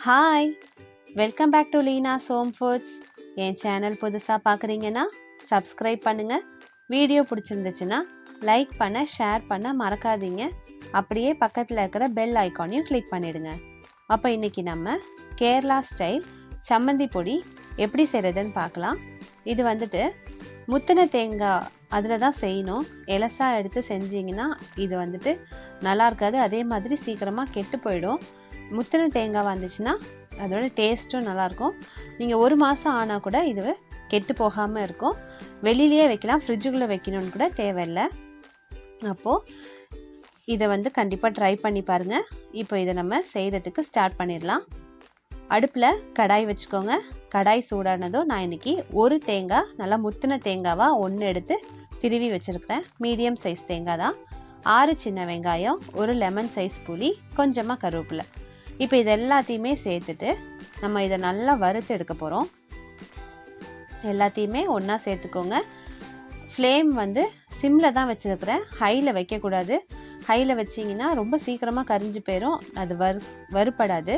Hi, welcome back to Leena's home foods. என் channel புதுசாக பார்க்குறீங்கன்னா சப்ஸ்கிரைப் பண்ணுங்கள். வீடியோ பிடிச்சிருந்துச்சுன்னா லைக் பண்ண, ஷேர் பண்ண மறக்காதீங்க. அப்படியே பக்கத்தில் இருக்கிற பெல் ஐக்கானையும் கிளிக் பண்ணிவிடுங்க. அப்போ இன்றைக்கி நம்ம கேரளா ஸ்டைல் சம்மந்தி பொடி எப்படி செய்கிறதுன்னு பார்க்கலாம். இது வந்துட்டு முத்தின தேங்காய் அதில் தான் செய்யணும். எலசாக எடுத்து செஞ்சிங்கன்னா இது வந்துட்டு நல்லா இருக்காது, அதே மாதிரி சீக்கிரமாக கெட்டு போயிடும். முத்தின தேங்காய் வந்துச்சுன்னா அதோட டேஸ்ட்டும் நல்லாயிருக்கும். நீங்கள் 1 மாதம் ஆனால் கூட இது கெட்டு போகாமல் இருக்கும். வெளியிலேயே வைக்கலாம், ஃப்ரிட்ஜுக்குள்ளே வைக்கணும்னு கூட தேவையில்லை. அப்போது இதை கண்டிப்பாக ட்ரை பண்ணி பாருங்கள். இப்போ இதை நம்ம செய்கிறதுக்கு ஸ்டார்ட் பண்ணிடலாம். அடுப்பில் கடாய் வச்சுக்கோங்க. கடாய் சூடானதும் நான் இன்றைக்கி ஒரு தேங்காய், நல்லா முத்தின தேங்காவாக 1 எடுத்து திருவி வச்சுருக்கிறேன். மீடியம் சைஸ் தேங்காய் தான். 6 சின்ன வெங்காயம், ஒரு லெமன் சைஸ் புளி, கொஞ்சமாக கருவேப்பிலை. இப்போ இது எல்லாத்தையுமே சேர்த்துட்டு நம்ம இதை நல்லா வறுத்து எடுக்க போகிறோம். எல்லாத்தையுமே ஒன்றா சேர்த்துக்கோங்க. ஃப்ளேம் சிம்மில் தான் வச்சுருக்கிறேன், ஹையில் வைக்கக்கூடாது. ஹையில் வச்சிங்கன்னா ரொம்ப சீக்கிரமாக கரிஞ்சு போயிடும், அது வறுப்படாது.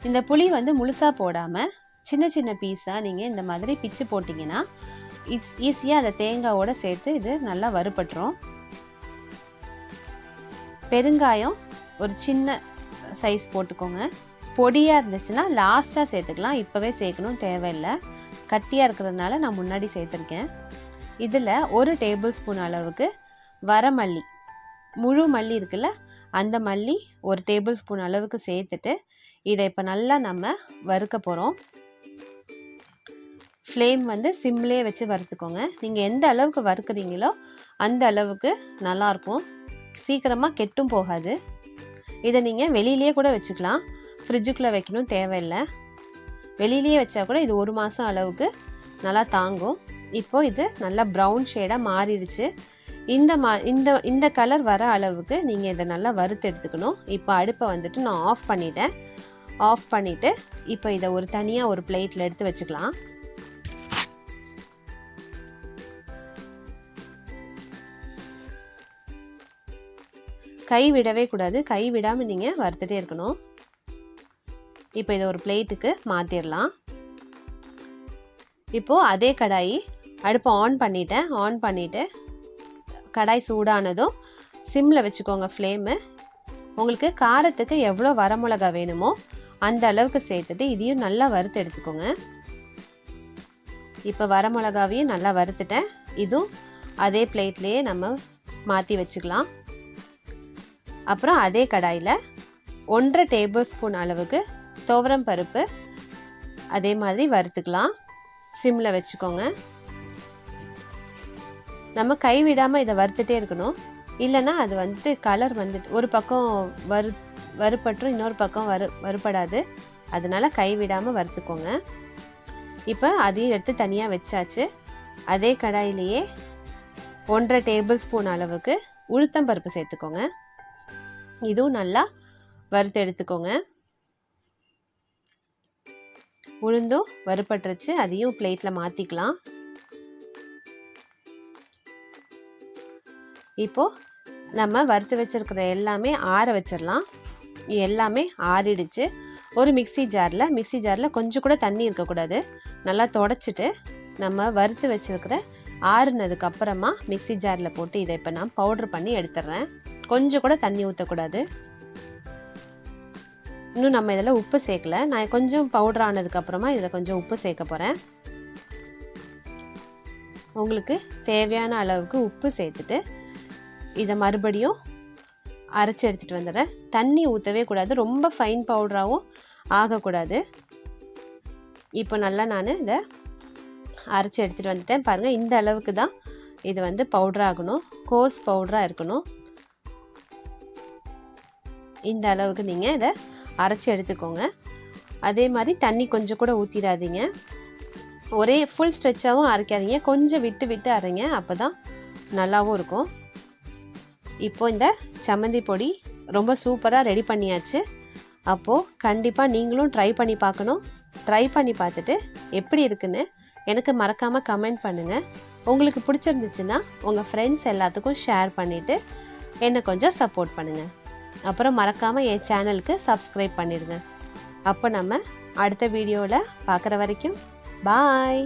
இந்த புளி முழுசாக போடாமல் சின்ன சின்ன பீஸாக நீங்கள் இந்த மாதிரி பிச்சு போட்டிங்கன்னா ஈஸியாக அந்த தேங்காயோடு சேர்த்து இது நல்லா வறுப்பட்டுரும். பெருங்காயம் ஒரு சின்ன சைஸ் போட்டுக்கோங்க. பொடியாக இருந்துச்சுன்னா லாஸ்ட்டாக சேர்த்துக்கலாம், இப்போவே சேர்க்கணும் தேவையில்லை. கட்டியாக இருக்கிறதுனால நான் முன்னாடி சேர்த்துருக்கேன். இதில் 1 டேபிள் ஸ்பூன் அளவுக்கு வரமல்லி, முழு மல்லி இருக்குல்ல, அந்த மல்லி 1 டேபிள் ஸ்பூன் அளவுக்கு சேர்த்துட்டு இதை இப்போ நல்லா நம்ம வறுக்க போகிறோம். ஃப்ளேம் சிம்லேயே வச்சு வறுத்துக்கோங்க. நீங்கள் எந்த அளவுக்கு வறுக்குறீங்களோ அந்த அளவுக்கு நல்லாயிருக்கும், சீக்கிரமாக கெட்டும் போகாது. இதை நீங்கள் வெளியிலேயே கூட வச்சுக்கலாம், ஃப்ரிட்ஜுக்குள்ளே வைக்கணும் தேவையில்லை. வெளியிலேயே வச்சா கூட இது 1 மாதம் அளவுக்கு நல்லா தாங்கும். இப்போது இது நல்லா ப்ரௌன் ஷேடாக மாறிடுச்சு. இந்த கலர் வர அளவுக்கு நீங்கள் இதை நல்லா வறுத்து எடுத்துக்கணும். இப்போ அடுப்பை நான் ஆஃப் பண்ணிட்டேன். ஆஃப் பண்ணிவிட்டு இப்போ இதை தனியாக ஒரு பிளேட்டில் எடுத்து வச்சுக்கலாம். கை விடவே கூடாது, கை விடாமல் நீங்கள் வறுத்துட்டே இருக்கணும். இப்போ இதை ஒரு பிளேட்டுக்கு மாற்றிடலாம். இப்போது அதே கடாயி அடுப்பை ஆன் பண்ணிட்டேன். ஆன் பண்ணிவிட்டு கடாய் சூடானதும் சிம்மில் வச்சுக்கோங்க ஃப்ளேமு. உங்களுக்கு காரத்துக்கு எவ்வளோ வரமிளகா வேணுமோ அந்த அளவுக்கு சேர்த்துட்டு இதையும் நல்லா வறுத்து எடுத்துக்கோங்க. இப்போ வரமிளகாவையும் நல்லா வறுத்துட்டேன். இதுவும் அதே பிளேட்லேயே நம்ம மாற்றி வச்சுக்கலாம். அப்புறம் அதே கடாயில் 1.5 டேபிள் ஸ்பூன் அளவுக்கு துவரம் பருப்பு அதே மாதிரி வறுத்துக்கலாம். சிம்மில் வச்சுக்கோங்க. நம்ம கைவிடாமல் இதை வறுத்துட்டே இருக்கணும், இல்லைன்னா அது கலர் ஒரு பக்கம் வறுப்பற்றும், இன்னொரு பக்கம் வறுப்படாது. அதனால் கைவிடாமல் வறுத்துக்கோங்க. இப்போ அதையும் எடுத்து தனியாக வச்சாச்சு. அதே கடாயிலேயே 1.5 டேபிள் ஸ்பூன் அளவுக்கு உளுத்தம் பருப்பு சேர்த்துக்கோங்க. இதுவும் நல்லா வறுத்து எடுத்துக்கோங்க. உளுந்தும் வறுப்பட்டுருச்சு, அதையும் பிளேட்டில் மாற்றிக்கலாம். இப்போது நம்ம வறுத்து வச்சுருக்கிற எல்லாமே ஆற வச்சிடலாம். எல்லாமே ஆறிடுச்சு. ஒரு மிக்ஸி ஜாரில் கொஞ்சம் கூட தண்ணி இருக்கக்கூடாது. நல்லா தொடச்சிட்டு நம்ம வறுத்து வச்சுருக்கிற ஆறுனதுக்கு அப்புறமா மிக்ஸி ஜாரில் போட்டு இதை இப்போ நான் பவுட்ரு பண்ணி எடுத்துடுறேன். கொஞ்சம் கூட தண்ணி ஊற்றக்கூடாது. இன்னும் நம்ம இதில் உப்பு சேர்க்கல. நான் கொஞ்சம் பவுடர் ஆனதுக்கப்புறமா இதில் கொஞ்சம் உப்பு சேர்க்க போகிறேன். உங்களுக்கு தேவையான அளவுக்கு உப்பு சேர்த்துட்டு இதை மறுபடியும் அரைச்சி எடுத்துகிட்டு வந்துடுறேன். தண்ணி ஊற்றவே கூடாது, ரொம்ப ஃபைன் பவுடராகவும் ஆகக்கூடாது. இப்போ நல்லா நான் இதை அரைச்சி எடுத்துகிட்டு வந்துட்டேன். பாருங்கள், இந்த அளவுக்கு தான் இது பவுடர் ஆகணும், கோர்ஸ் பவுடராக இருக்கணும். இந்த அளவுக்கு நீங்கள் இதை அரைச்சி எடுத்துக்கோங்க. அதே மாதிரி தண்ணி கொஞ்சம் கூட ஊற்றிடாதீங்க. ஒரே ஃபுல் ஸ்ட்ரெச்சாகவும் அரைக்காதீங்க, கொஞ்சம் விட்டு விட்டு அரைங்க, அப்போ தான் நல்லாவும் இருக்கும். இப்போ இந்த சம்மந்தி பொடி ரொம்ப சூப்பராக ரெடி பண்ணியாச்சு. அப்போது கண்டிப்பாக நீங்களும் ட்ரை பண்ணி பார்க்கணும். ட்ரை பண்ணி பார்த்துட்டு எப்படி இருக்குன்னு எனக்கு மறக்காமல் கமெண்ட் பண்ணுங்கள். உங்களுக்கு பிடிச்சிருந்துச்சுன்னா உங்கள் ஃப்ரெண்ட்ஸ் எல்லாத்துக்கும் ஷேர் பண்ணிவிட்டு என்னை கொஞ்சம் சப்போர்ட் பண்ணுங்கள். அப்புறம் மறக்காமல் என் சேனலுக்கு சப்ஸ்கிரைப் பண்ணிடுங்க. அப்போ நம்ம அடுத்த வீடியோவில் பார்க்குற வரைக்கும் பாய்.